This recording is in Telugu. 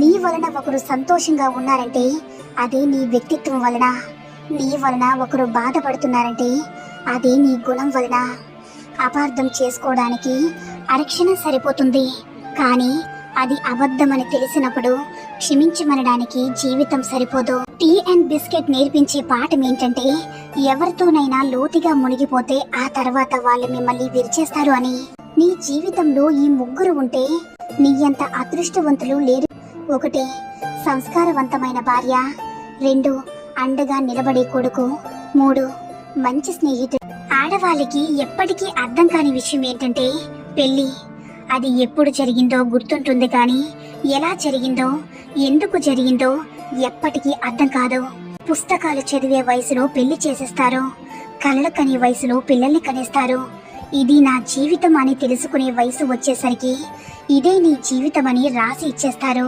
నీ వలన ఒకరు సంతోషంగా ఉన్నారంటే అదే నీ వ్యక్తిత్వం వలన. నీ వలన ఒకరు బాధపడుతున్నారంటే అదే నీ గుణం వలన. అపార్థం చేసుకోవడానికి అరక్షణం సరిపోతుంది, కానీ అది అబద్ధమని తెలిసినప్పుడు క్షమించమనడానికి జీవితం సరిపోదు. టీ అండ్ బిస్కెట్ నేర్పించే పాఠం ఏంటంటే, ఎవరితోనైనా లోతుగా మునిగిపోతే ఆ తర్వాత వాళ్ళు మిమ్మల్ని విరిచేస్తారు అని. నీ జీవితంలో ఈ ముగ్గురు ఉంటే నీ అంత అదృష్టవంతులు లేరు. 1 సంస్కారవంతమైన భార్య, 2 అండగా నిలబడే కొడుకు, 3 మంచి స్నేహితుడు. ఆడవాళ్ళకి ఎప్పటికీ అర్థం కాని విషయం ఏంటంటే పెళ్లి. అది ఎప్పుడు జరిగిందో గుర్తుంటుంది, కానీ ఎలా జరిగిందో, ఎందుకు జరిగిందో ఎప్పటికీ అర్థం కాదు. పుస్తకాలు చదివే వయసులో పెళ్లి చేసేస్తారు, కలలు కనే వయసులో పిల్లల్ని కనేస్తారు. ఇది నా జీవితం అని తెలుసుకునే వయసు వచ్చేసరికి ఇదే నీ జీవితం అని రాసి ఇచ్చేస్తారు.